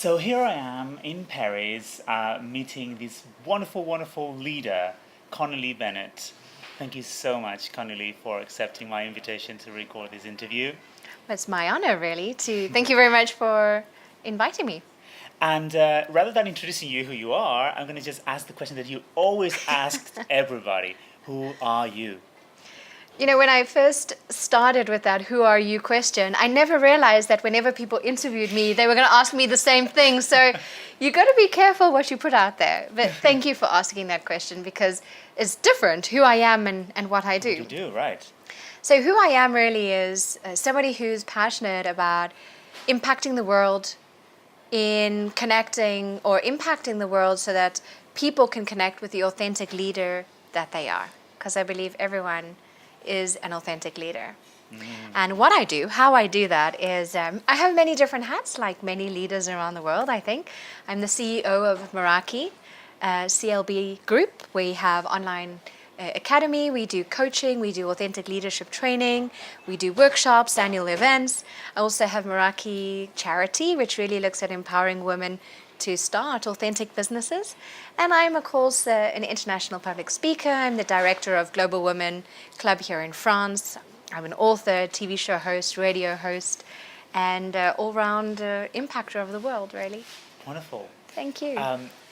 So here I am in Paris, meeting this wonderful, wonderful leader, Connie-Lee Bennett. Thank you so much, Connie-Lee, for accepting my invitation to record this interview. It's my honor, really, to thank you very much for inviting me. And rather than introducing you who you are, I'm going to just ask the question that you always ask everybody. Who are you? You know, when I first started with that "who are you" question, I never realized that whenever people interviewed me, they were going to ask me the same thing. So you got to be careful what you put out there. But thank you for asking that question because it's different who I am and what I do. You do, right. So who I am really is somebody who's passionate about impacting the world in connecting or impacting the world so that people can connect with the authentic leader that they are. Because I believe everyone is an authentic leader. And what I do, how I do that is I have many different hats like many leaders around the world, I think. I'm the CEO of Meraki, CLB Group. We have online academy, we do coaching, we do authentic leadership training, we do workshops, annual events. I also have Meraki Charity, which really looks at empowering women to start authentic businesses. And I'm, of course, an international public speaker. I'm the director of Global Women Club here in France. I'm an author, TV show host, radio host, and all-round impactor of the world, really. Wonderful. Thank you.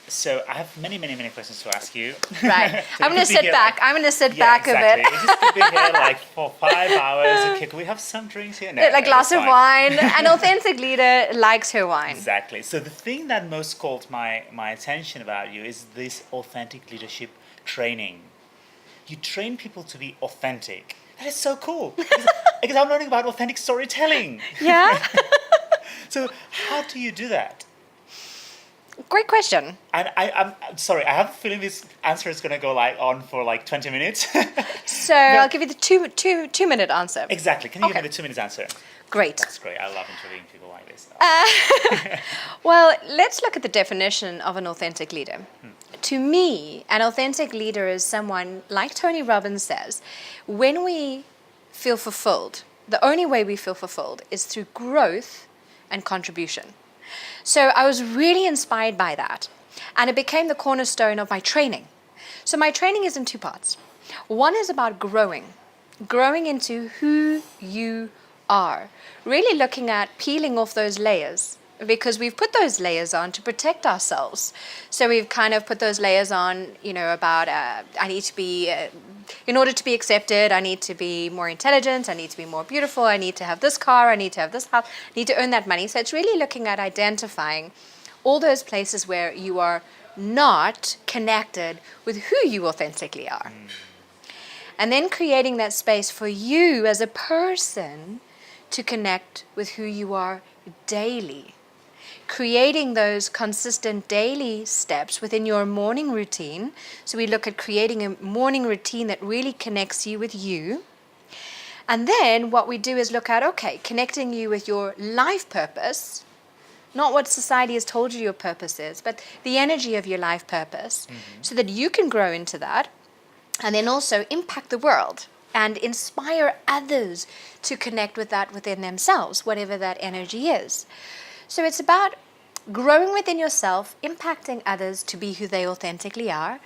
So I have many, many, many questions to ask you. Right. So I'm going to sit back. I'm going to sit back exactly. a bit. We just could be here like for 5 hours. Okay, can we have some drinks here? No, A glass of fine. wine. An authentic leader likes her wine. Exactly. So the thing that most called my attention about you is this authentic leadership training. You train people to be authentic. That is so cool. Because I'm learning about authentic storytelling. Yeah? So how do you do that? Great question. And I'm sorry, I have a feeling this answer is going to go on for 20 minutes. So I'll give you the two-minute answer. Exactly. Can you give Okay. me the 2 minutes answer? Great. That's great. I love interviewing people like this. Well, let's look at the definition of an authentic leader. To me, an authentic leader is someone, like Tony Robbins says, when we feel fulfilled, the only way we feel fulfilled is through growth and contribution. So I was really inspired by that, and it became the cornerstone of my training. So my training is in two parts. One is about growing into who you are, really looking at peeling off those layers, because we've put those layers on to protect ourselves. So we've kind of put those layers on, about I need to be, in order to be accepted, I need to be more intelligent, I need to be more beautiful, I need to have this car, I need to have this house, I need to earn that money. So it's really looking at identifying all those places where you are not connected with who you authentically are. And then creating that space for you as a person to connect with who you are daily. Creating those consistent daily steps within your morning routine. So we look at creating a morning routine that really connects you with you. And then what we do is look at, connecting you with your life purpose, not what society has told you your purpose is, but the energy of your life purpose, so that you can grow into that. And then also impact the world and inspire others to connect with that within themselves, whatever that energy is. So it's about growing within yourself, impacting others to be who they authentically are,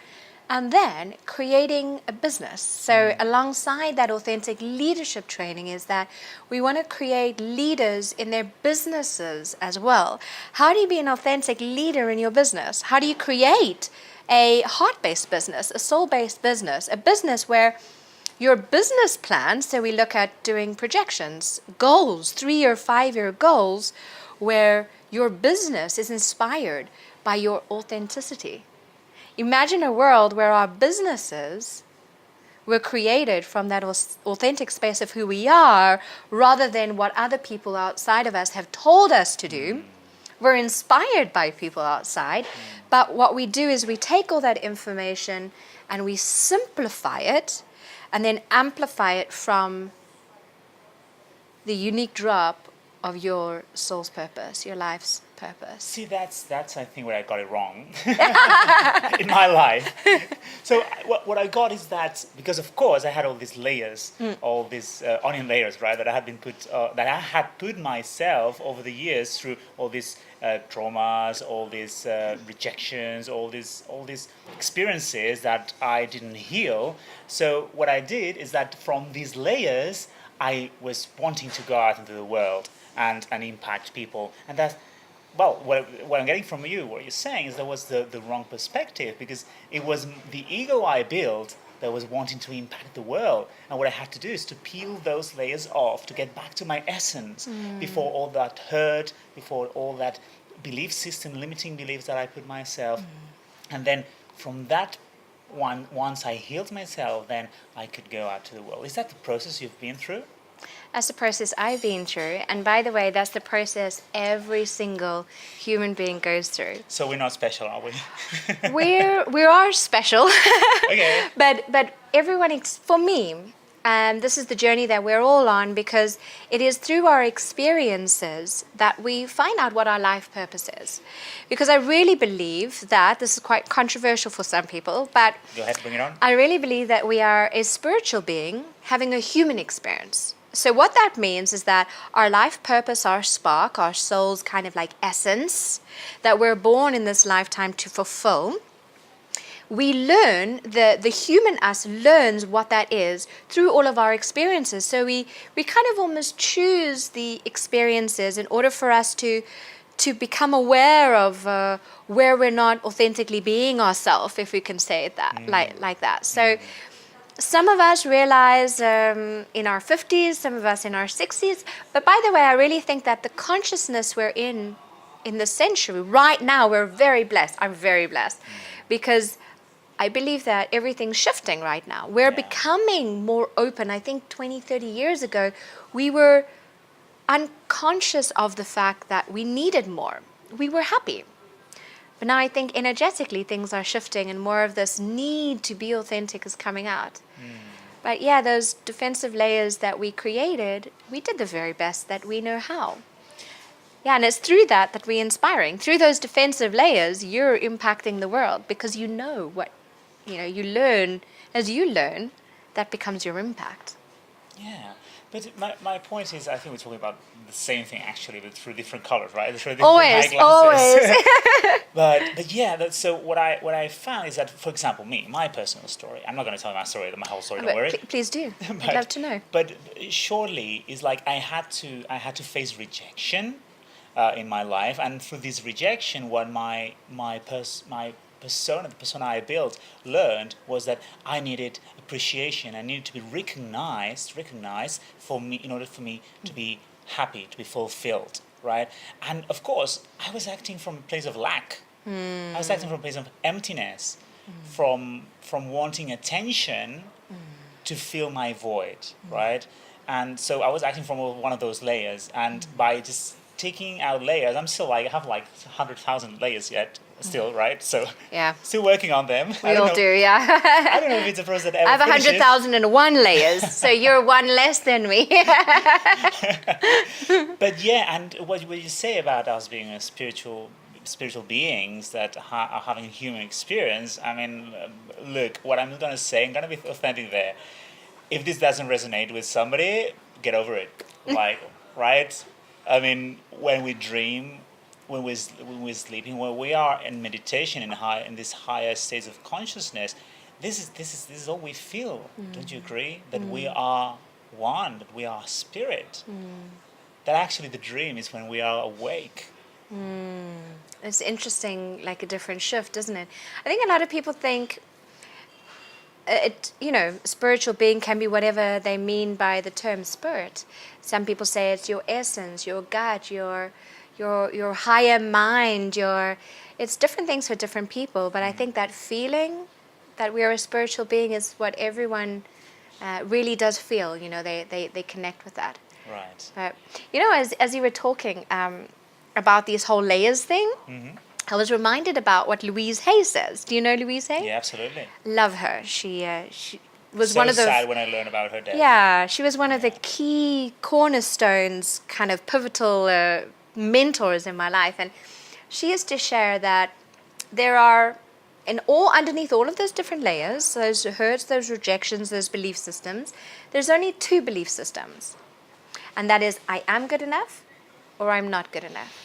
and then creating a business. So alongside that authentic leadership training is that we want to create leaders in their businesses as well. How do you be an authentic leader in your business? How do you create a heart-based business, a soul-based business, a business where your business plan, so we look at doing projections, goals, 3 or 5 year goals, where your business is inspired by your authenticity. Imagine a world where our businesses were created from that authentic space of who we are, rather than what other people outside of us have told us to do. We're inspired by people outside, but what we do is we take all that information and we simplify it and then amplify it from the unique drop of your soul's purpose, your life's purpose? See, that's I think where I got it wrong in my life. So what I got is that because of course I had all these layers, all these onion layers, right? That I had put myself over the years through all these traumas, all these rejections, all these experiences that I didn't heal. So what I did is that from these layers, I was wanting to go out into the world and impact people, and that's. Well, what I'm getting from you, what you're saying is that was the wrong perspective, because it was the ego I built that was wanting to impact the world. And what I had to do is to peel those layers off to get back to my essence before all that hurt, before all that belief system, limiting beliefs that I put myself. And then from that one, once I healed myself, then I could go out to the world. Is that the process you've been through? That's the process I've been through. And by the way, that's the process every single human being goes through. So we're not special, are we? We are special. Okay. But everyone, for me, this is the journey that we're all on, because it is through our experiences that we find out what our life purpose is. Because I really believe that, this is quite controversial for some people, but Go ahead, bring it on. I really believe that we are a spiritual being having a human experience. So what that means is that our life purpose, our spark, our soul's kind of like essence that we're born in this lifetime to fulfill, we learn, the human us learns what that is through all of our experiences. So we kind of almost choose the experiences in order for us to become aware of where we're not authentically being ourselves, if we can say it that like that. So some of us realize in our 50s, some of us in our 60s. But by the way, I really think that the consciousness we're in this century, right now, we're very blessed. I'm very blessed because I believe that everything's shifting right now. We're becoming more open. I think 20, 30 years ago, we were unconscious of the fact that we needed more. We were happy. But now I think energetically things are shifting and more of this need to be authentic is coming out. But yeah, those defensive layers that we created, we did the very best that we know how. Yeah, and it's through that we're inspiring. Through those defensive layers, you're impacting the world because you know what, you learn. As you learn, that becomes your impact. Yeah, but my point is, I think we're talking about the same thing actually, but through different colors, right? Through different Always. But yeah, so what I found is that, for example, my personal story. I'm not going to tell my story, my whole story. Don't worry. Please do. I'd love to know. But shortly, it's like I had to face rejection in my life, and through this rejection, what my persona, the persona I built, learned was that I needed appreciation. I needed to be recognized for me, in order for me to be happy, to be fulfilled, right? And of course, I was acting from a place of lack. I was acting from a place of emptiness, from wanting attention to fill my void, right? And so I was acting from one of those layers, and by just taking out layers, I'm still I have 100,000 layers yet. Still, right? So yeah, still working on them. We all do, yeah. I don't know if it's a process that ever I have 100,001 layers, so you're one less than me. But yeah, and what you say about us being a spiritual beings that are having a human experience, I mean, look, what I'm going to say, I'm going to be authentic there. If this doesn't resonate with somebody, get over it. Right? I mean, when we dream, when we're sleeping, when we are in meditation in this higher states of consciousness, this is all we feel. Don't you agree? That we are one, that we are spirit. That actually the dream is when we are awake. It's interesting, like a different shift, isn't it? I think a lot of people think spiritual being can be whatever they mean by the term spirit. Some people say it's your essence, your gut, your higher mind, it's different things for different people, but I think that feeling that we are a spiritual being is what everyone really does feel. They connect with that. Right. But as you were talking about these whole layers thing, I was reminded about what Louise Hay says. Do you know Louise Hay? Yeah, absolutely. Love her. She was so one of the sad when I learned about her death. yeah, she was one of the key cornerstones, kind of pivotal mentors in my life. And she used to share that there are, underneath all of those different layers, those hurts, those rejections, those belief systems, there's only two belief systems. And that is, I am good enough or I'm not good enough.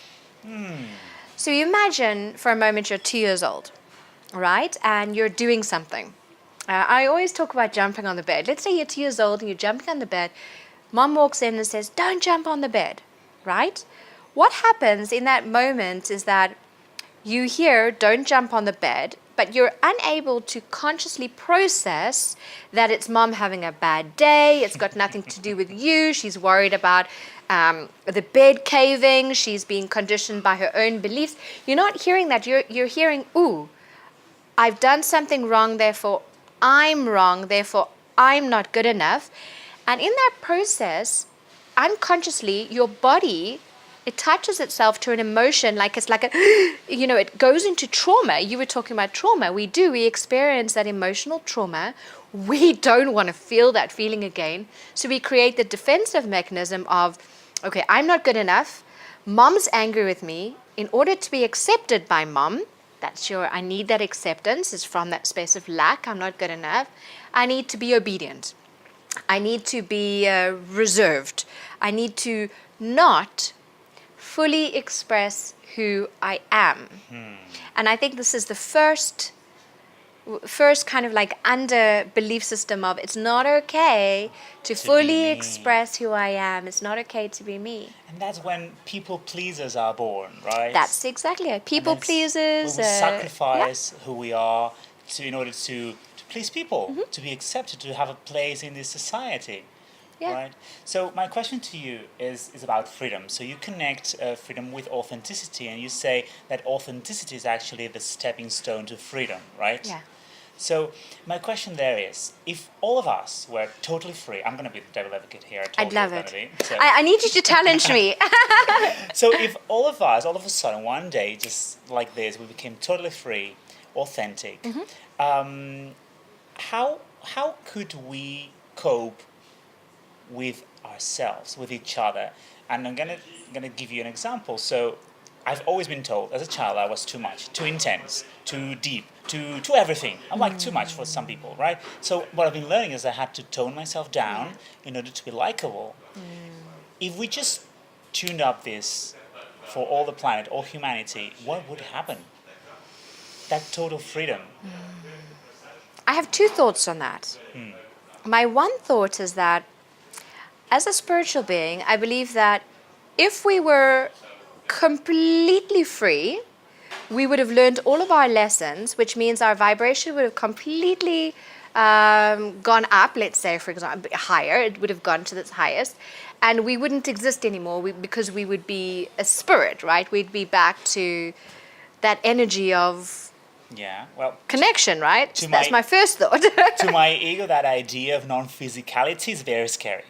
So you imagine for a moment you're 2 years old, right? And you're doing something. I always talk about jumping on the bed. Let's say you're 2 years old and you're jumping on the bed. Mom walks in and says, don't jump on the bed, right? What happens in that moment is that you hear, don't jump on the bed, but you're unable to consciously process that it's mom having a bad day. It's got nothing to do with you. She's worried about the bed caving. She's being conditioned by her own beliefs. You're not hearing that. You're hearing, ooh, I've done something wrong, therefore I'm wrong, therefore I'm not good enough. And in that process, unconsciously, your body attaches itself to an emotion, like it's like a, it goes into trauma. You were talking about trauma. We experience that emotional trauma. We don't want to feel that feeling again. So we create the defensive mechanism of, okay, I'm not good enough. Mom's angry with me. In order to be accepted by mom, I need that acceptance. It's from that space of lack. I'm not good enough. I need to be obedient. I need to be reserved. I need to not fully express who I am. And I think this is the first kind of like under belief system of it's not okay to fully express who I am. It's not okay to be me. And that's when people pleasers are born, right? That's exactly it. People pleasers. We sacrifice who we are in order to please people, to be accepted, to have a place in this society. Yeah. Right. So my question to you is about freedom. So you connect freedom with authenticity, and you say that authenticity is actually the stepping stone to freedom, right? Yeah. So my question there is, if all of us were totally free, I'm going to be the devil advocate here. I'd love it. So. I need you to challenge me. So if all of us, all of a sudden, one day, just like this, we became totally free, authentic, how could we cope with ourselves, with each other? And I'm gonna give you an example. So I've always been told as a child I was too much, too intense, too deep, too everything. I'm like too much for some people, right? So what I've been learning is I had to tone myself down in order to be likable. If we just tuned up this for all the planet, all humanity, what would happen? That total freedom. I have two thoughts on that. My one thought is that as a spiritual being, I believe that if we were completely free, we would have learned all of our lessons, which means our vibration would have completely gone up, let's say, for example, higher. It would have gone to its highest. And we wouldn't exist anymore because we would be a spirit, right? We'd be back to that energy of connection, right? That's my first thought. To my ego, that idea of non-physicality is very scary.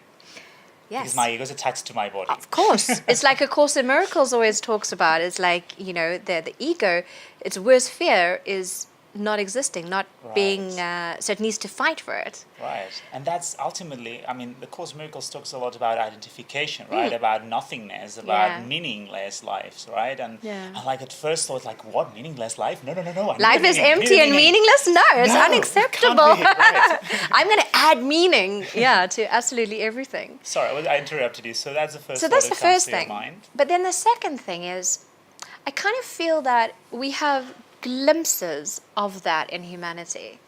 Yes. Because my ego is attached to my body. Of course. It's like A Course in Miracles always talks about. It's like, the ego, its worst fear is not existing, not being, so it needs to fight for it. Right. And that's ultimately, the Course in Miracles talks a lot about identification, right? About nothingness, about meaningless lives, right? And I like at first thought, like, what, meaningless life? No. Life is empty and meaningless? No, it's unacceptable. I'm going to add meaning, to absolutely everything. Sorry, I interrupted you. So that's the first thing. So that's the first to your thing. Mind. But then the second thing is, I kind of feel that we have glimpses of that in humanity.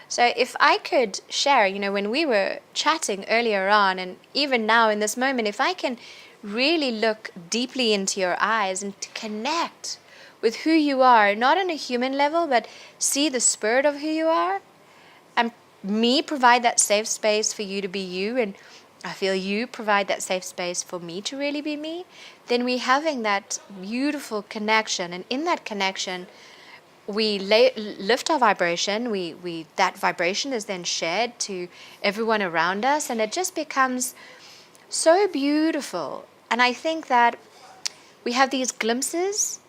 So if I could share, when we were chatting earlier on, and even now in this moment, if I can really look deeply into your eyes and to connect with who you are, not on a human level, but see the spirit of who you are, and me provide that safe space for you to be you, and I feel you provide that safe space for me to really be me, then we're having that beautiful connection. And in that connection, we lift our vibration, that vibration is then shared to everyone around us, and it just becomes so beautiful. And I think that we have these glimpses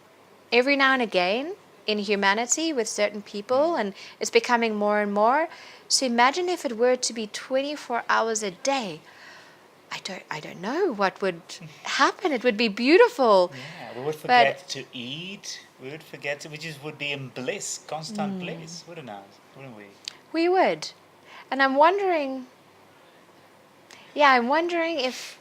every now and again in humanity with certain people, and it's becoming more and more. So imagine if it were to be 24 hours a day. I don't know what would happen. It would be beautiful. Yeah, we would forget to eat. We would forget to, would be in bliss, constant bliss, wouldn't we? We would. And I'm wondering if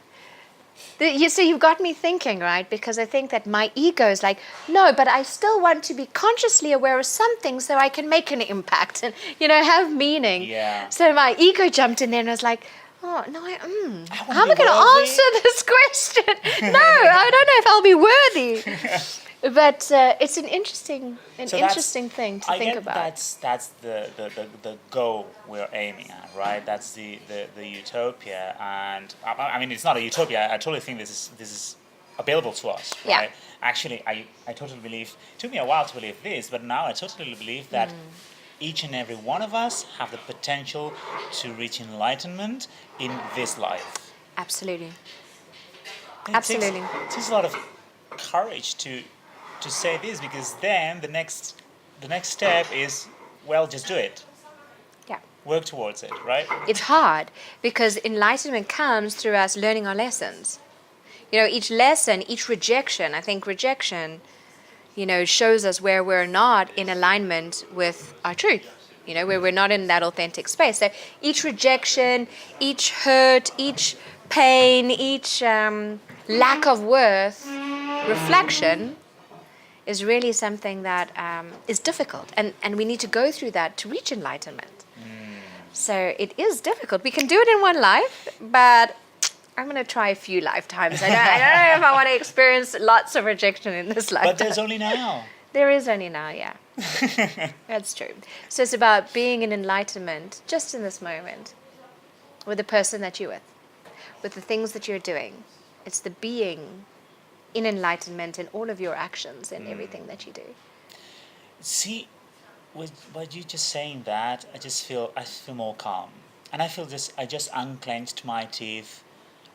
so you've got me thinking, right? Because I think that my ego is like, no, but I still want to be consciously aware of something so I can make an impact and, have meaning. Yeah. So my ego jumped in there and I was like, oh, no, how am I going to worthy. answer this question? No, I don't know if I'll be worthy. But it's an interesting thing to think about. That's the goal we're aiming at, right? That's the utopia, and I mean it's not a utopia. I totally think this is available to us, right? Yeah. Actually, I totally believe. It took me a while to believe this, but now I totally believe that each and every one of us have the potential to reach enlightenment in this life. Absolutely. It takes a lot of courage to say this, because then the next step is, well, just do it. Yeah. Work towards it, right? It's hard because enlightenment comes through us learning our lessons. Each lesson, each rejection, I think rejection, shows us where we're not in alignment with our truth, where we're not in that authentic space. So each rejection, each hurt, each pain, each lack of worth, reflection is really something that is difficult. And we need to go through that to reach enlightenment. So it is difficult. We can do it in one life, but I'm going to try a few lifetimes. I don't know if I want to experience lots of rejection in this lifetime. But there's only now. There is only now, yeah. That's true. So it's about being in enlightenment just in this moment with the person that you're with the things that you're doing. It's the being in enlightenment in all of your actions and everything that you do. See, by you just saying that, I feel more calm. And I just unclenched my teeth,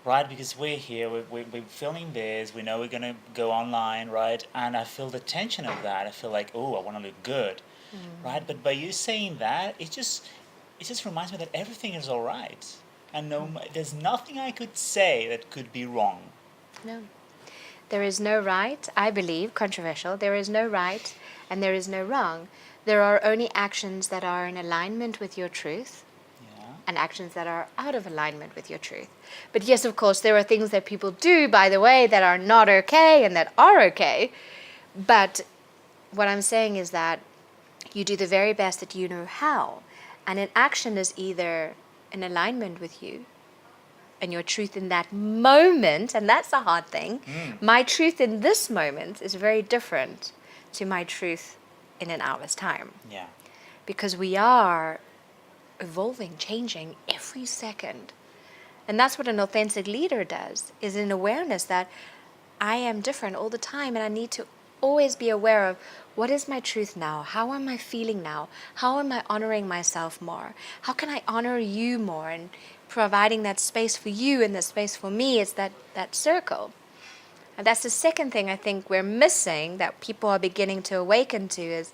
right? Because we're here, we're filming this, we know we're going to go online, right? And I feel the tension of that. I feel like, oh, I want to look good, right? But by you saying that, it just reminds me that everything is all right. And there's nothing I could say that could be wrong. No. There is no right, I believe, controversial, there is no right and there is no wrong. There are only actions that are in alignment with your truth and actions that are out of alignment with your truth. But yes, of course, there are things that people do, by the way, that are not okay and that are okay. But what I'm saying is that you do the very best that you know how. And an action is either in alignment with you and your truth in that moment, and that's a hard thing. My truth in this moment is very different to my truth in an hour's time. Yeah. Because we are evolving, changing every second. And that's what an authentic leader does, is an awareness that I am different all the time and I need to always be aware of what is my truth now? How am I feeling now? How am I honoring myself more? How can I honor you more? And providing that space for you and the space for me is that circle. And that's the second thing I think we're missing that people are beginning to awaken to is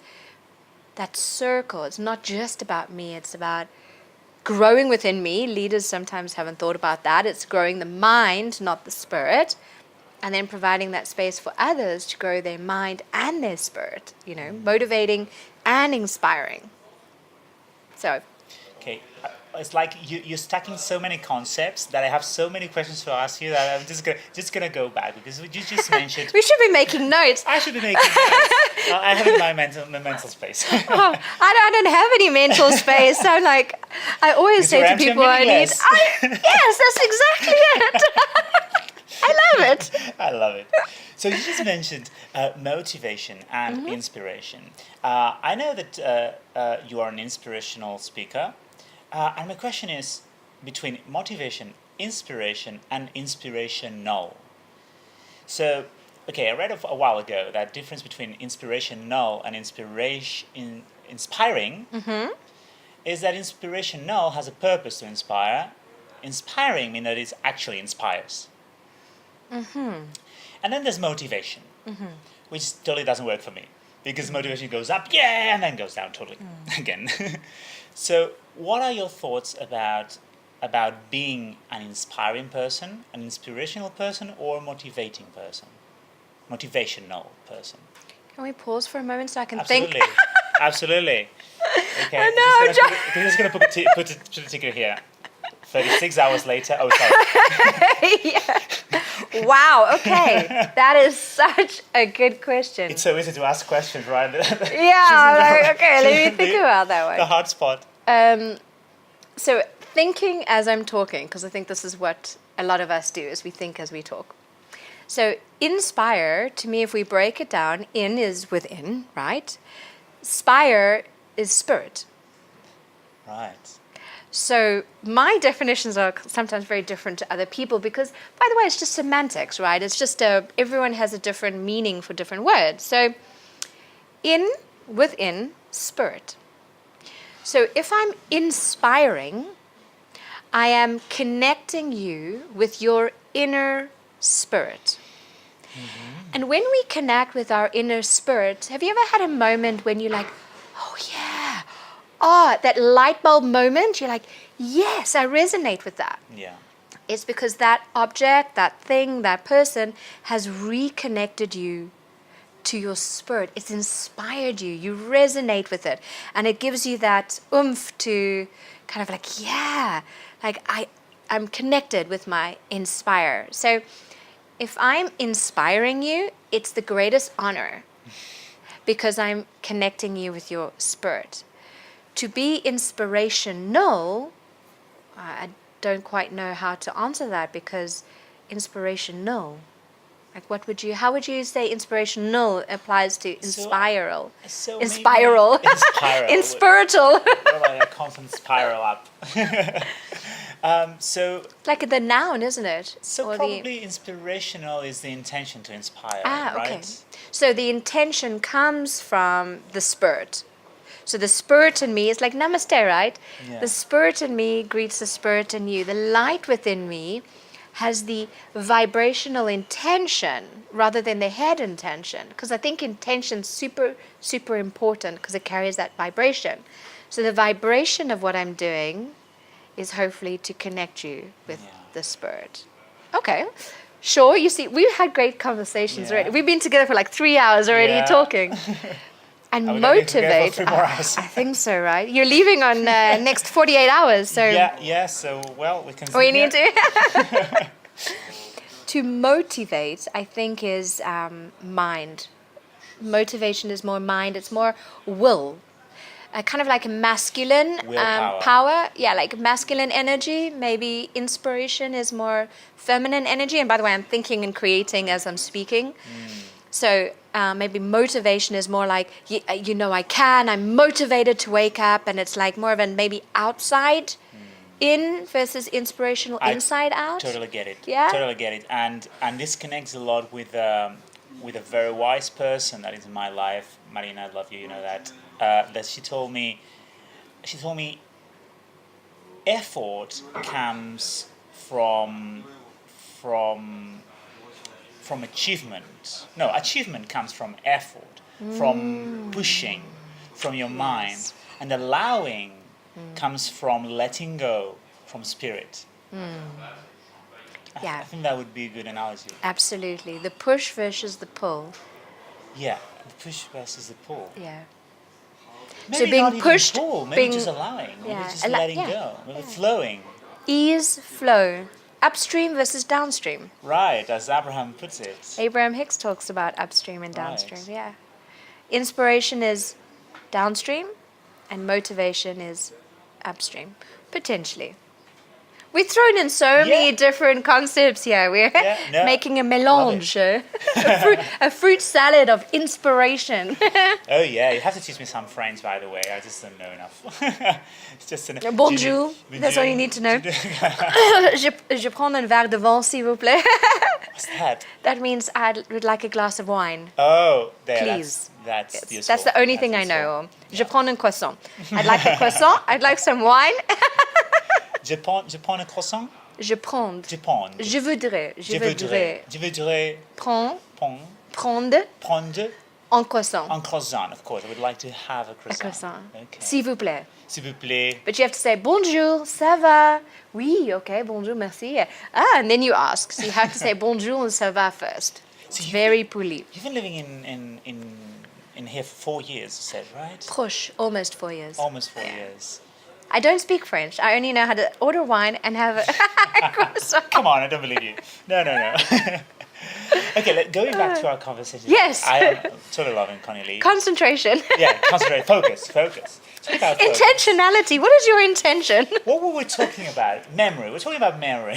that circle. It's not just about me. It's about growing within me. Leaders sometimes haven't thought about that. It's growing the mind, not the spirit. And then providing that space for others to grow their mind and their spirit, motivating and inspiring. So. Okay. It's like you're stacking so many concepts that I have so many questions to ask you that I'm just gonna go back because you just mentioned. We should be making notes. I should be making notes. I have in my mental space. I don't have any mental space. So I always say to people, yes, that's exactly it. I love it. So you just mentioned motivation and inspiration. I know that you are an inspirational speaker. And my question is between motivation, inspiration, and inspirational. So, I read a while ago that difference between inspirational and inspiring is that inspirational has a purpose to inspire. Inspiring means that it actually inspires. And then there's motivation, which totally doesn't work for me. because motivation goes up, yeah, and then goes down totally again. So, what are your thoughts about being an inspiring person, an inspirational person, or a motivating person? Motivational person. Can we pause for a moment so I can Absolutely. think? Absolutely. Okay. I know, I'm just gonna put a ticker here. 36 hours later. Oh, sorry. Yeah. Wow, okay. That is such a good question. It's so easy to ask questions, right? Yeah, okay, let me think about that one. The hard spot. So thinking as I'm talking, because I think this is what a lot of us do, is we think as we talk. So inspire, to me, if we break it down, in is within, right? Spire is spirit. Right. So my definitions are sometimes very different to other people because, by the way, it's just semantics, right? It's just everyone has a different meaning for different words. So in, within, spirit. So if I'm inspiring, I am connecting you with your inner spirit. Mm-hmm. And when we connect with our inner spirit, have you ever had a moment when you're like, oh yeah, that light bulb moment, you're like, yes, I resonate with that. Yeah. It's because that object, that thing, that person has reconnected you to your spirit. It's inspired you. You resonate with it. And it gives you that oomph to kind of like, yeah, like I'm connected with my inspire. So if I'm inspiring you, it's the greatest honor because I'm connecting you with your spirit. To be inspirational, I don't quite know how to answer that because inspirational, like how would you say inspirational applies to inspiral? So inspiral. Inspirital. What about a constant spiral up? So like the noun, isn't it? So or probably inspirational is the intention to inspire, right? Okay. So the intention comes from the spirit. So the spirit in me is like namaste, right? Yeah. The spirit in me greets the spirit in you. The light within me has the vibrational intention rather than the head intention. Because I think intention's super, super important because it carries that vibration. So the vibration of what I'm doing is hopefully to connect you with the spirit. Okay. Sure, you see, we've had great conversations already. We've been together for like 3 hours already talking. And motivate. For 3 more hours. I think so, right? You're leaving on next 48 hours, so. Yeah. So we can. We need to. To motivate, I think, is mind. Motivation is more mind. It's more will. Kind of like a masculine power. Yeah, like masculine energy. Maybe inspiration is more feminine energy. And by the way, I'm thinking and creating as I'm speaking. So maybe motivation is more like, I'm motivated to wake up. And it's like more of a maybe outside in versus inspirational inside out. Totally get it. Yeah? Totally get it. And this connects a lot with a very wise person that is in my life. Marina, I love you, you know that. That she told me effort comes from achievement. No, achievement comes from effort, from pushing, from your mind, and allowing comes from letting go, from spirit. I think that would be a good analogy. Absolutely. The push versus the pull. Yeah, the push versus the pull. Yeah. Maybe so being not pushed, even pull, maybe just allowing, maybe just letting go, maybe flowing. Ease, flow. Upstream versus downstream. Right, as Abraham puts it. Abraham Hicks talks about upstream and downstream, yeah. Inspiration is downstream and motivation is upstream, potentially. We've thrown in so many different concepts here. We're making a melange, a fruit salad of inspiration. Oh yeah, you have to teach me some French, by the way. I just don't know enough. It's just Bonjour. That's all you need to know. Je prends un verre de vin, s'il vous plaît. What's that? That means I would like a glass of wine. Oh, please. That's useful. That's the only thing I know. Je prends un croissant. I'd like a croissant. I'd like some wine. Je prends un croissant. Je prends. Je voudrais. Prendre. En croissant. Un croissant, of course. I would like to have a A croissant. croissant. Okay. S'il vous plaît. S'il vous plaît. But you have to say, bonjour, ça va? Oui, okay, bonjour, merci. And then you ask. So you have to say bonjour and ça va first. So It's very poli. You've been living in here for 4 years, you said, right? Proche, almost 4 years. Almost 4 years. I don't speak French. I only know how to order wine and have a croissant. Come on, I don't believe you. No. Okay, going back to our conversation. Yes. I am totally loving Connie-Lee. Concentration. Yeah, concentrate, focus. Talk about focus. Intentionality. What is your intention? What were we talking about? Memory. We're talking about memory.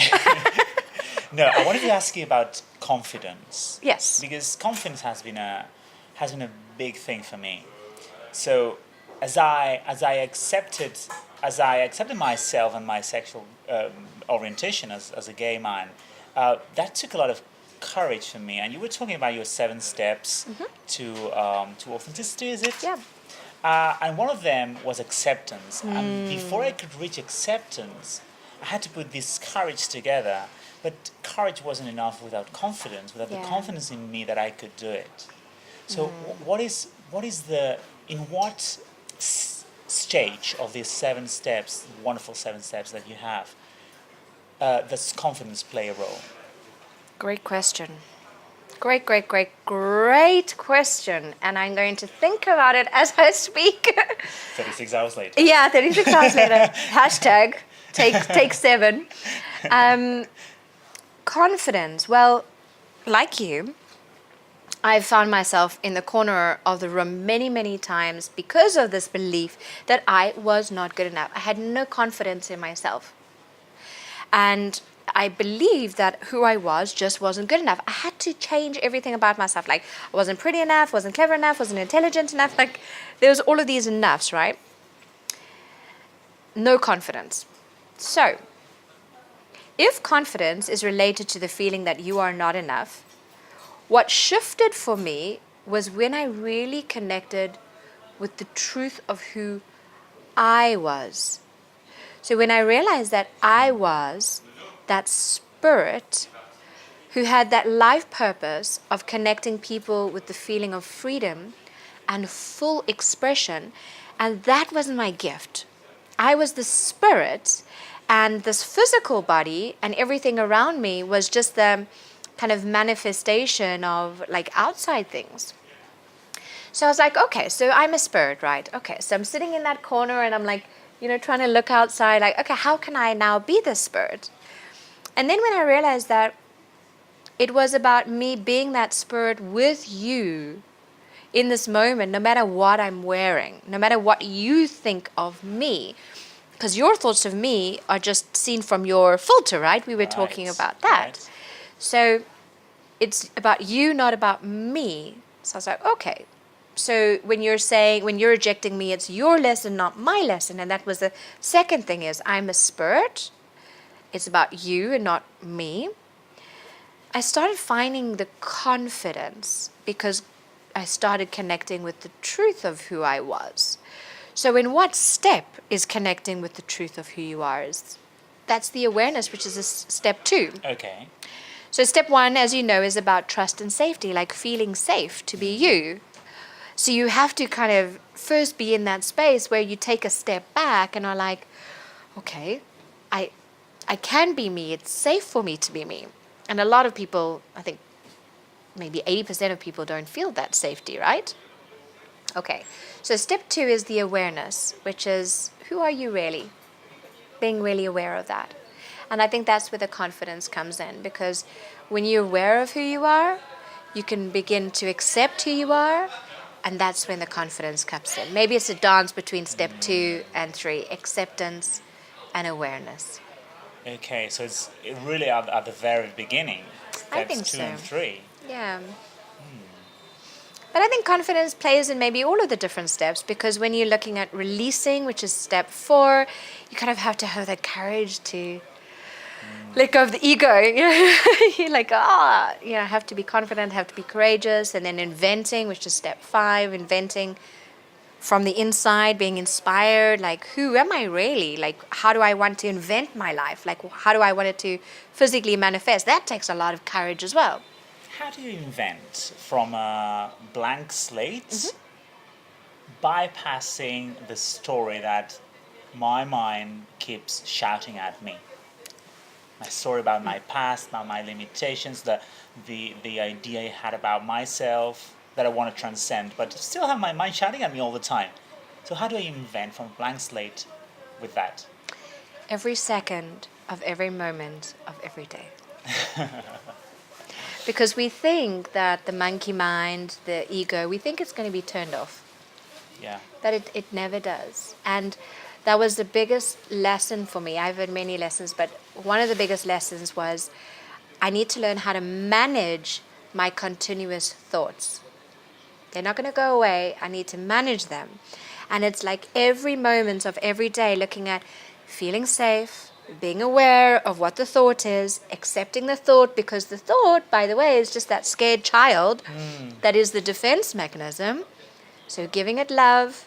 No, I wanted to ask you about confidence. Yes. Because confidence has been a big thing for me. So as I accepted myself and my sexual orientation as a gay man, that took a lot of courage for me. And you were talking about your 7 steps to authenticity, is it? Yeah. And one of them was acceptance. And before I could reach acceptance, I had to put this courage together. But courage wasn't enough without confidence, without the confidence in me that I could do it. So what is in what stage of these 7 steps, wonderful 7 steps that you have, does confidence play a role? Great question. Great question. And I'm going to think about it as I speak. 36 hours later. Yeah, 36 hours later. Hashtag take 7. Confidence. Well, like you, I've found myself in the corner of the room many times because of this belief that I was not good enough. I had no confidence in myself. And I believed that who I was just wasn't good enough. I had to change everything about myself. Like, I wasn't pretty enough, wasn't clever enough, wasn't intelligent enough. Like, there was all of these enoughs, right? No confidence. So, if confidence is related to the feeling that you are not enough, what shifted for me was when I really connected with the truth of who I was. So when I realized that I was that spirit who had that life purpose of connecting people with the feeling of freedom and full expression, and that was my gift. I was the spirit, and this physical body and everything around me was just the kind of manifestation of like outside things. So I was like, okay, so I'm a spirit, right? Okay, so I'm sitting in that corner and I'm like, trying to look outside, like, okay, how can I now be this spirit? And then when I realized that it was about me being that spirit with you in this moment, no matter what I'm wearing, no matter what you think of me, because your thoughts of me are just seen from your filter, right? We were talking about that. Right. So it's about you, not about me. So I was like, okay. So when you're rejecting me, it's your lesson, not my lesson. And that was the second thing is I'm a spirit. It's about you and not me. I started finding the confidence because I started connecting with the truth of who I was. So in what step is connecting with the truth of who you are? That's the awareness, which is step 2. Okay. So step 1, as you know, is about trust and safety, like feeling safe to be you. So you have to kind of first be in that space where you take a step back and are like, okay, I can be me. It's safe for me to be me. And a lot of people, I think maybe 80% of people don't feel that safety, right? Okay, so step 2 is the awareness, which is who are you really? Being really aware of that. And I think that's where the confidence comes in, because when you're aware of who you are, you can begin to accept who you are, and that's when the confidence comes in. Maybe it's a dance between step 2 and 3, acceptance and awareness. Okay, so it's really at the very beginning, I steps think 2 so. and 3. Yeah. But I think confidence plays in maybe all of the different steps, because when you're looking at releasing, which is step 4, you kind of have to have that courage to let go of the ego. You're like, I have to be confident, have to be courageous. And then inventing, which is step 5, inventing from the inside, being inspired. Like, who am I really? Like, how do I want to invent my life? Like, how do I want it to physically manifest? That takes a lot of courage as well. how do you invent from a blank slate, bypassing the story that my mind keeps shouting at me? My story about my past, about my limitations, the idea I had about myself that I want to transcend, but still have my mind shouting at me all the time. So how do I invent from a blank slate with that? Every second of every moment of every day. Because we think that the monkey mind, the ego, we think it's going to be turned off. Yeah. That it never does. And that was the biggest lesson for me. I've had many lessons, but one of the biggest lessons was I need to learn how to manage my continuous thoughts. They're not going to go away. I need to manage them. And it's like every moment of every day looking at feeling safe, being aware of what the thought is, accepting the thought, because the thought, by the way, is just that scared child that is the defense mechanism. So giving it love,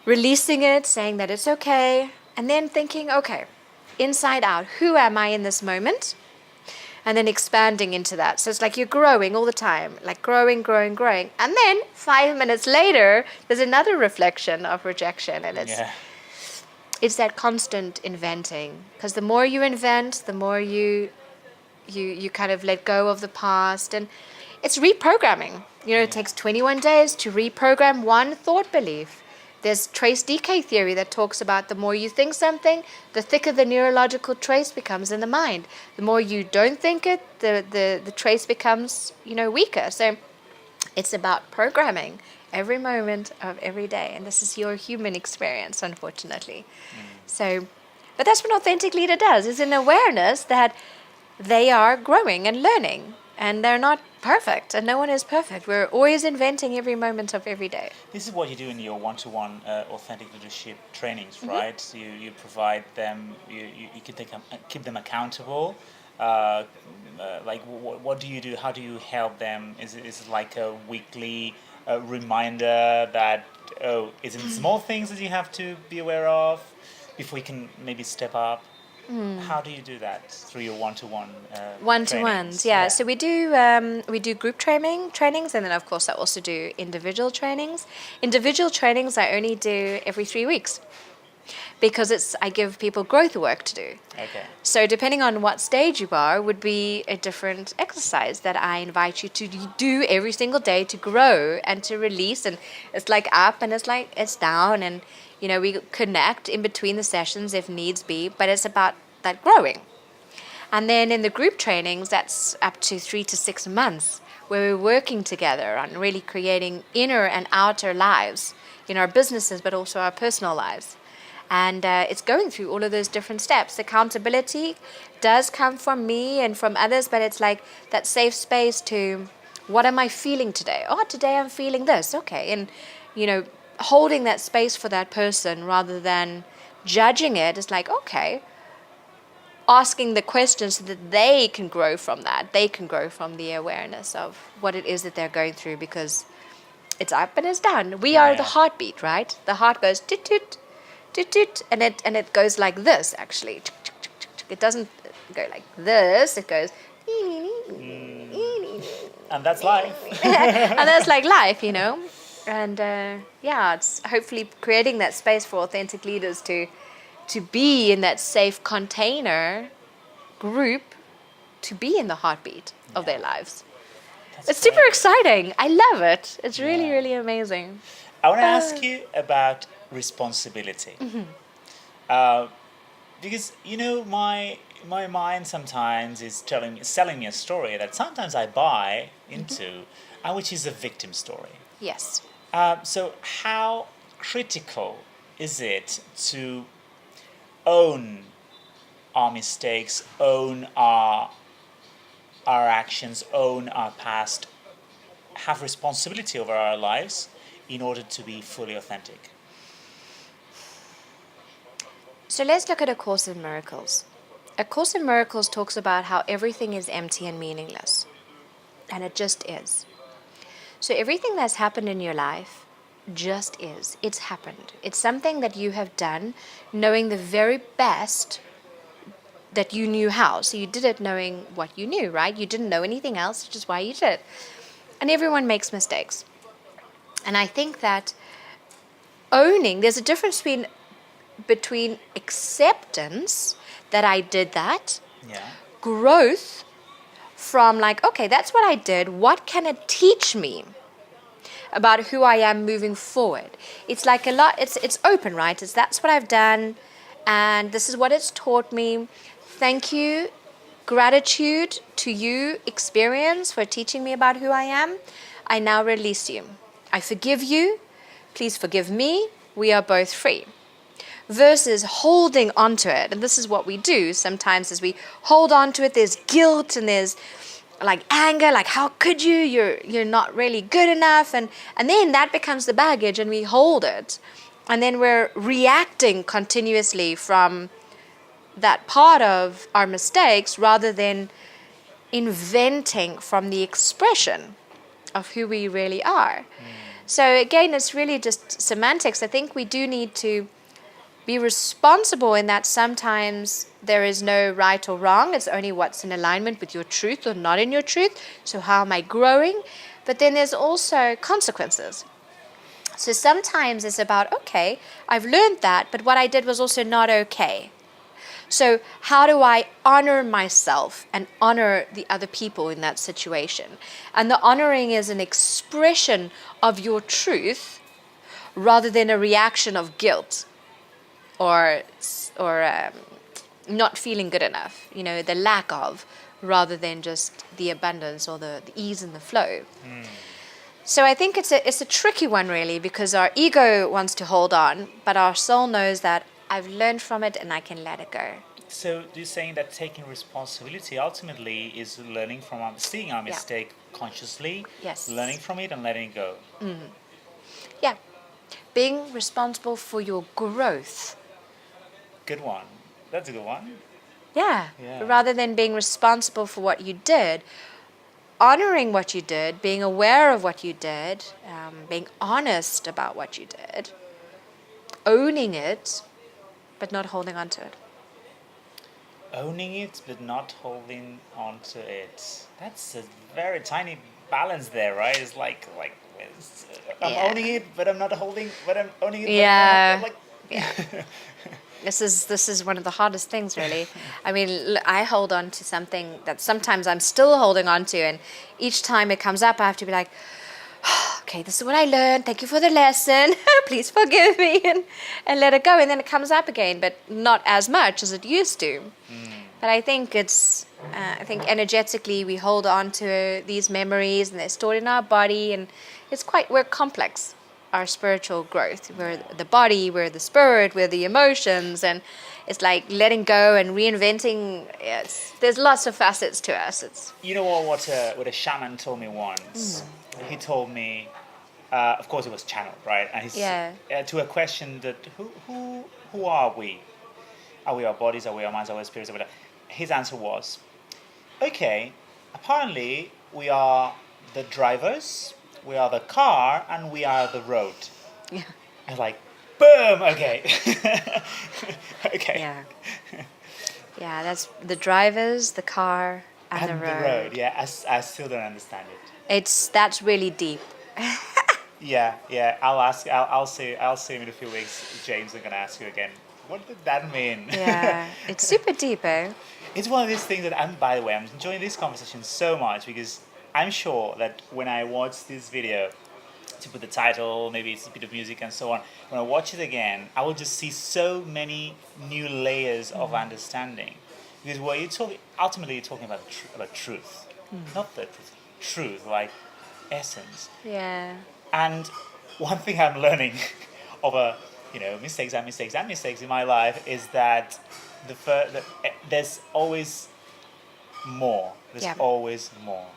releasing it, saying that it's okay, and then thinking, okay, inside out, who am I in this moment? And then expanding into that. So it's like you're growing all the time, like growing, growing, growing. And then 5 minutes later, there's another reflection of rejection. And it's that constant inventing. Because the more you invent, the more you kind of let go of the past. And it's reprogramming. You know, it takes 21 days to reprogram one thought belief. There's trace decay theory that talks about the more you think something, the thicker the neurological trace becomes in the mind. The more you don't think it, the trace becomes, weaker. So it's about programming every moment of every day. And this is your human experience, unfortunately. So, but that's what an authentic leader does, is an awareness that they are growing and learning. And they're not perfect, and no one is perfect. We're always inventing every moment of every day. This is what you do in your one-to-one authentic leadership trainings, right? You provide them, you keep them accountable. What do you do? How do you help them? Is it like a weekly reminder that, is it small things that you have to be aware of before you can maybe step up? How do you do that through your one-to-one one-to-ones? Yeah. So we do group trainings, and then of course I also do individual trainings. Individual trainings I only do every 3 weeks because I give people growth work to do. Okay. So depending on what stage you are, would be a different exercise that I invite you to do every single day to grow and to release. And it's like up and it's down, and we connect in between the sessions if needs be, but it's about that growing. And then in the group trainings, that's up to 3 to 6 months where we're working together on really creating inner and outer lives in our businesses, but also our personal lives. And it's going through all of those different steps. Accountability does come from me and from others, but it's like that safe space to, what am I feeling today? Oh, today I'm feeling this. Okay. And, holding that space for that person rather than judging it is like, okay, asking the questions so that they can grow from that. They can grow from the awareness of what it is that they're going through, because it's up and it's down. We are the heartbeat, right? The heart goes toot toot toot toot, and it goes like this actually. It doesn't go like this. It goes. And that's life. And that's like life, And it's hopefully creating that space for authentic leaders to be in that safe container group, to be in the heartbeat of their lives. It's super exciting. I love it. It's really, really amazing. I want to ask you about responsibility. Because, my mind sometimes is selling me a story that sometimes I buy into, which is a victim story. Yes. So how critical is it to own our mistakes, own our actions, own our past, have responsibility over our lives in order to be fully authentic? So let's look at A Course in Miracles. A Course in Miracles talks about how everything is empty and meaningless. And it just is. So everything that's happened in your life just is. It's happened. It's something that you have done knowing the very best that you knew how. So you did it knowing what you knew, right? You didn't know anything else, which is why you did it. And everyone makes mistakes. And I think that there's a difference between acceptance that I did that, Yeah. growth from like, okay, that's what I did. What can it teach me about who I am moving forward? It's like it's open, right? That's what I've done, and this is what it's taught me. Thank you, gratitude to you, experience, for teaching me about who I am. I now release you. I forgive you. Please forgive me. We are both free. Versus holding onto it. And this is what we do sometimes, is we hold on to it. There's guilt and there's like anger, like how could you? You're not really good enough. And then that becomes the baggage and we hold it. And then we're reacting continuously from that part of our mistakes rather than inventing from the expression of who we really are. So again, it's really just semantics. I think we do need to be responsible in that sometimes there is no right or wrong. It's only what's in alignment with your truth or not in your truth. So how am I growing? But then there's also consequences. So sometimes it's about, okay, I've learned that, but what I did was also not okay. So how do I honor myself and honor the other people in that situation? And the honoring is an expression of your truth rather than a reaction of guilt or not feeling good enough, the lack of, rather than just the abundance or the ease and the flow. So I think it's a tricky one, really, because our ego wants to hold on, but our soul knows that I've learned from it and I can let it go. So you're saying that taking responsibility ultimately is learning from seeing our mistake consciously, Yes. learning from it and letting it go. Yeah. Being responsible for your growth. Good one. That's a good one. Yeah. Yeah. Rather than being responsible for what you did, honoring what you did, being aware of what you did, being honest about what you did, owning it, but not holding on to it. Owning it, but not holding on to it. That's a very tiny balance there, right? It's like I'm owning it, but I'm not holding. But I'm owning it. Yeah. But I'm not, Yeah. This is one of the hardest things, really. I mean, I hold on to something that sometimes I'm still holding on to, and each time it comes up, I have to be like, okay, this is what I learned. Thank you for the lesson. Please forgive me, and let it go. And then it comes up again, but not as much as it used to. But I think I think energetically we hold on to these memories, and they're stored in our body, and we're complex. Our spiritual growth. We're the body, we're the spirit, we're the emotions, and it's like letting go and reinventing. There's lots of facets to us. You know what a shaman told me once? He told me, of course it was channeled, right? And to a question that who are we? Are we our bodies? Are we our minds? Are we our spirits? Or whatever? His answer was, okay, apparently we are the drivers, we are the car, and we are the road. Yeah. And like, boom, okay. Okay. Yeah. Yeah, that's the drivers, the car, and the road. The road, yeah. I still don't understand it. That's really deep. Yeah. I'll see him in a few weeks. James, I'm gonna ask you again. What did that mean? Yeah, it's super deep, eh? It's one of these things that by the way, I'm enjoying this conversation so much because I'm sure that when I watch this video, to put the title, maybe it's a bit of music and so on, when I watch it again, I will just see so many new layers of understanding. Because what ultimately you're talking about truth, not the truth, like essence. Yeah. And one thing I'm learning over mistakes in my life is that there's always more. There's always more.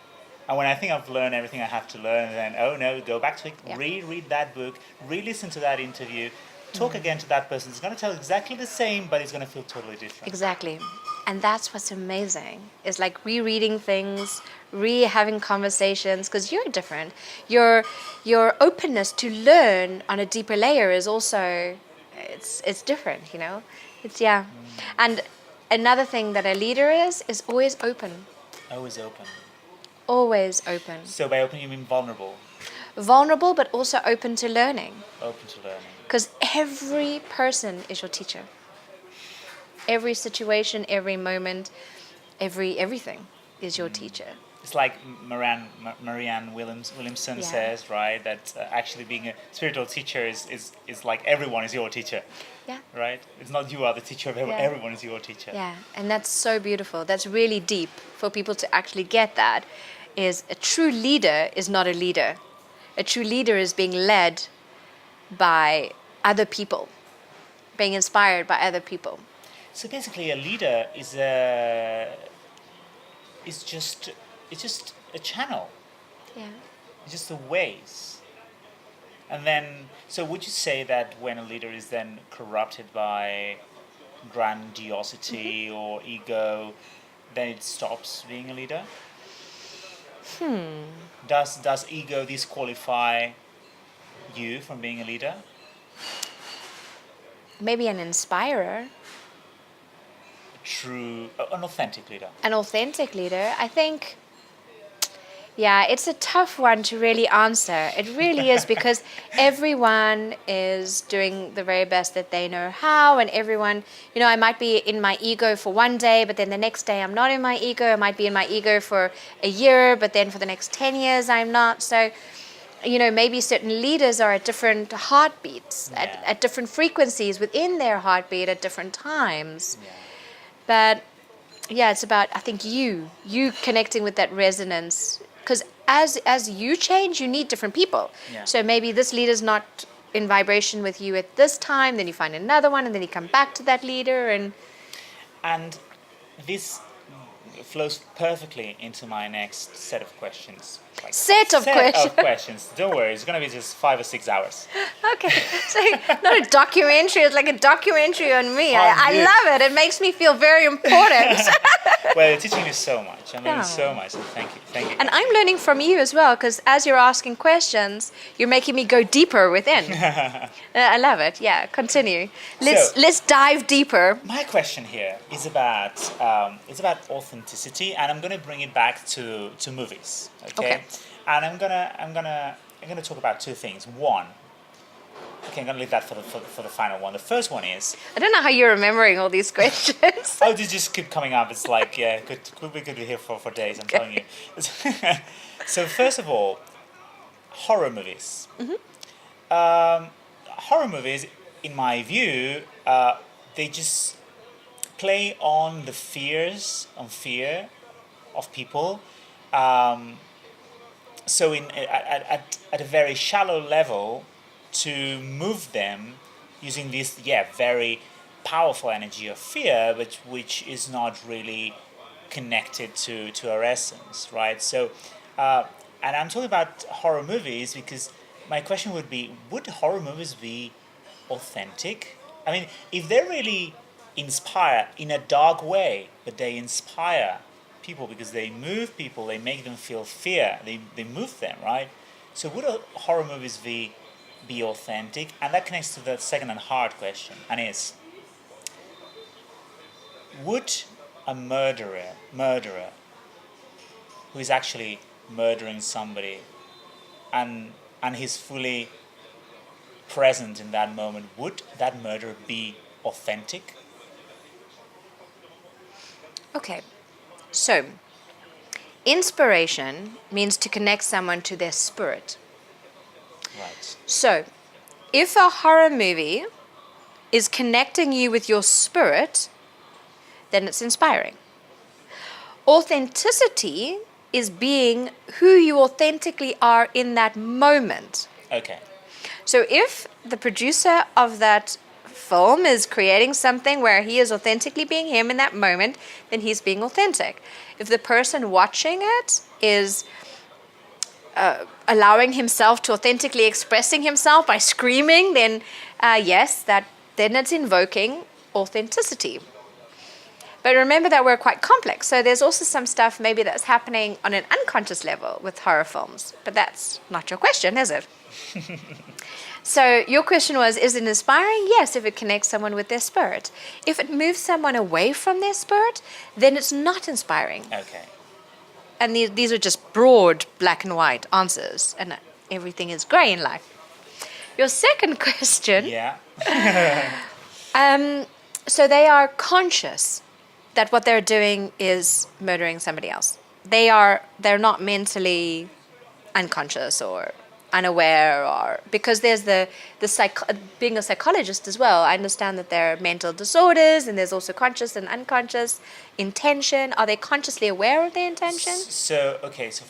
And when I think I've learned everything I have to learn, then, oh no, go back to it, reread that book, re-listen to that interview, talk again to that person. It's going to tell exactly the same, but it's going to feel totally different. Exactly. And that's what's amazing. It's like rereading things, having conversations, because you're different. Your openness to learn on a deeper layer is also, it's different, It's. And another thing that a leader is always open. Always open. Always open. So by open you mean vulnerable. Vulnerable, but also open to learning. Open to learning. Because every person is your teacher. Every situation, every moment, everything is your teacher. It's like Marianne Williamson Yeah. says, right? That actually being a spiritual teacher is like everyone is your teacher, Yeah. right? It's not you are the teacher of everyone. Yeah. Everyone is your teacher. Yeah, and that's so beautiful. That's really deep for people to actually get that. Is a true leader is not a leader. A true leader is being led by other people, being inspired by other people. So basically, a leader is just a channel. Yeah. It's just the ways. And then, so would you say that when a leader is then corrupted by grandiosity or ego, then it stops being a leader? Does ego disqualify you from being a leader? Maybe an inspirer, An authentic leader. an authentic leader. I think, yeah, it's a tough one to really answer. It really is because everyone is doing the very best that they know how, and everyone, I might be in my ego for one day, but then the next day I'm not in my ego. I might be in my ego for a year, but then for the next 10 years I'm not. So, maybe certain leaders are at different heartbeats, Yeah. at different frequencies within their heartbeat at different times. Yeah. But yeah, it's about, I think, you connecting with that resonance. Because as you change, you need different people. Yeah. So maybe this leader's not in vibration with you at this time, then you find another one, and then you come back to that leader. And this flows perfectly into my next set of questions. Set of questions. Don't worry, it's going to be just 5 or 6 hours. Okay, so not a documentary, it's like a documentary on me. On I you. love it. It makes me feel very important. Well, you're teaching me so much. I'm learning Yeah. so much. So thank you. And I'm learning from you as well, because as you're asking questions, you're making me go deeper within. I love it. Yeah, continue. Let's dive deeper. My question here is about authenticity, and I'm going to bring it back to movies. Okay. And I'm gonna talk about two things. One. Okay, I'm gonna leave that for the final one. The first one is. I don't know how you're remembering all these questions. Oh, they just keep coming up. It's like, yeah, we could be here for days, I'm telling you. So first of all, horror movies. Horror movies, in my view, they just play on fear of people. So at a very shallow level, to move them using this very powerful energy of fear, but which is not really connected to our essence, right? So, and I'm talking about horror movies because my question would be: would horror movies be authentic? I mean, if they really inspire in a dark way, but they inspire people because they move people, they make them feel fear, they move them, right? So would horror movies be authentic? And that connects to the second and hard question, and is, would a murderer who is actually murdering somebody and he's fully present in that moment, would that murder be authentic? Okay, so inspiration means to connect someone to their spirit. Right. So if a horror movie is connecting you with your spirit, then it's inspiring. Authenticity is being who you authentically are in that moment. Okay. So if the producer of that film is creating something where he is authentically being him in that moment, then he's being authentic. If the person watching it is allowing himself to authentically expressing himself by screaming, then yes, then it's invoking authenticity. But remember that we're quite complex. So there's also some stuff maybe that's happening on an unconscious level with horror films. But that's not your question, is it? So your question was, is it inspiring? Yes, if it connects someone with their spirit. If it moves someone away from their spirit, then it's not inspiring. Okay. And these are just broad black and white answers, and everything is grey in life. Your second question, Yeah. so they are conscious that what they're doing is murdering somebody else. They're not mentally unconscious or unaware, or because there's being a psychologist as well, I understand that there are mental disorders, and there's also conscious and unconscious intention. Are they consciously aware of their intention? So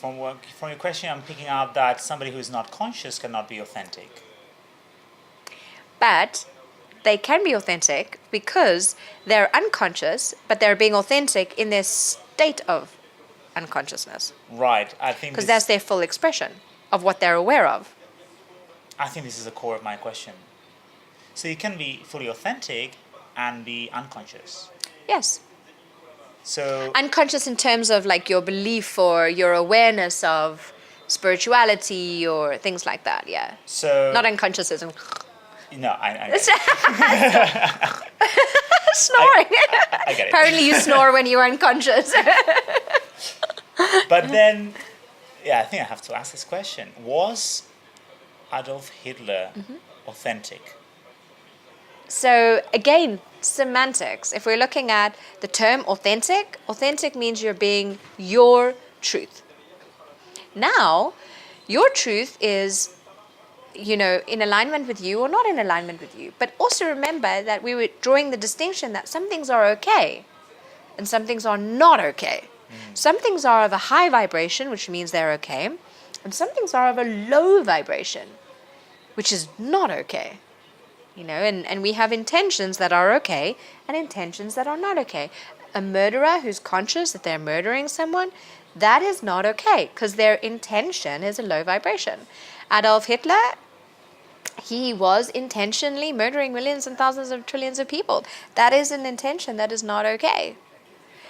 from your question, I'm picking out that somebody who is not conscious cannot be authentic. But they can be authentic because they're unconscious, but they're being authentic in their state of unconsciousness. Right. I think Because that's their full expression of what they're aware of. I think this is the core of my question. So you can be fully authentic and be unconscious. Yes. So Unconscious in terms of like your belief or your awareness of spirituality or things like that, yeah. so Not unconscious as in no, I snoring. I get it. Apparently you snore when you're unconscious. But then, yeah, I think I have to ask this question: was Adolf Hitler authentic? So again, semantics. If we're looking at the term authentic, authentic means you're being your truth. Now, your truth is, in alignment with you or not in alignment with you. But also remember that we were drawing the distinction that some things are okay and some things are not okay. Some things are of a high vibration, which means they're okay, and some things are of a low vibration, which is not okay. And we have intentions that are okay and intentions that are not okay. A murderer who's conscious that they're murdering someone, that is not okay because their intention is a low vibration. Adolf Hitler, he was intentionally murdering millions and thousands of trillions of people. That is an intention that is not okay.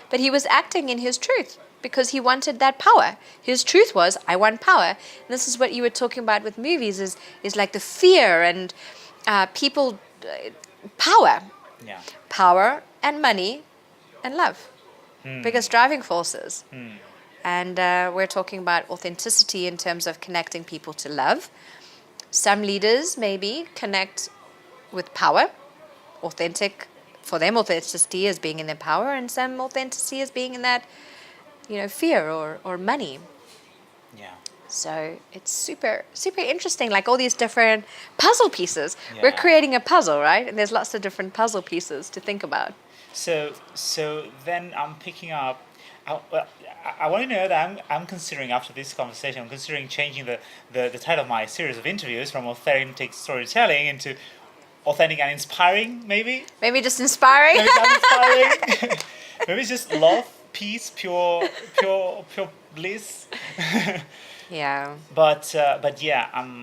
But he was acting in his truth because he wanted that power. His truth was, I want power. And this is what you were talking about with movies, is like the fear and people, power. Yeah. Power and money and love. Biggest driving forces. And we're talking about authenticity in terms of connecting people to love. Some leaders maybe connect with power. Authentic, for them, authenticity is being in their power, and some authenticity is being in that, fear or money. Yeah. So it's super, super interesting, like all these different puzzle pieces. Yeah. We're creating a puzzle, right? And there's lots of different puzzle pieces to think about. So then I'm picking up. I want to know that I'm considering, after this conversation, I'm considering changing the title of my series of interviews from authentic storytelling into authentic and inspiring, maybe. Maybe just inspiring. Maybe it's inspiring. Maybe it's just love, peace, pure bliss. Yeah. But yeah,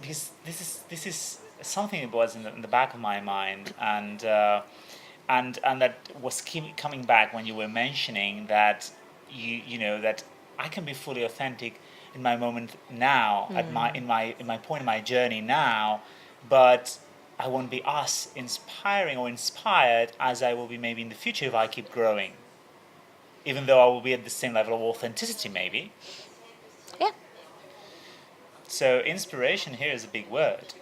because this is something that was in the back of my mind, and that was coming back when you were mentioning that that I can be fully authentic in my moment now, at in my point in my journey now, but I won't be as inspiring or inspired as I will be maybe in the future if I keep growing. Even though I will be at the same level of authenticity, maybe. Yeah. So inspiration here is a big word.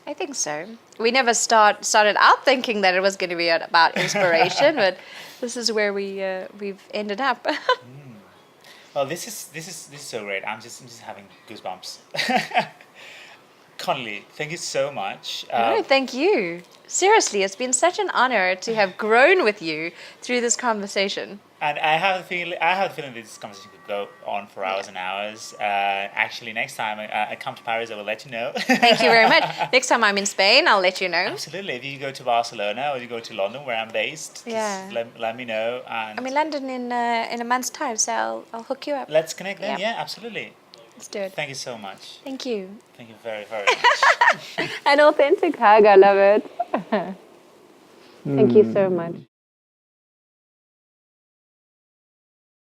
I think so. We never started out thinking that it was going to be about inspiration, but this is where we've ended up. Well, this is so great. I'm just having goosebumps. Connie-Lee, thank you so much. No, thank you. Seriously, it's been such an honor to have grown with you through this conversation. And I have the feeling that this conversation could go on for hours and hours. Actually, next time I come to Paris, I will let you know. Thank you very much. Next time I'm in Spain, I'll let you know. Absolutely. If you go to Barcelona or you go to London, where I'm based, Yeah. just let me know. And I'm in London in a month's time, so I'll hook you up. let's connect then. Yeah. Yeah, absolutely. Let's do it. Thank you so much. Thank you. Thank you very, very much. An authentic hug. I love it. Thank you so much.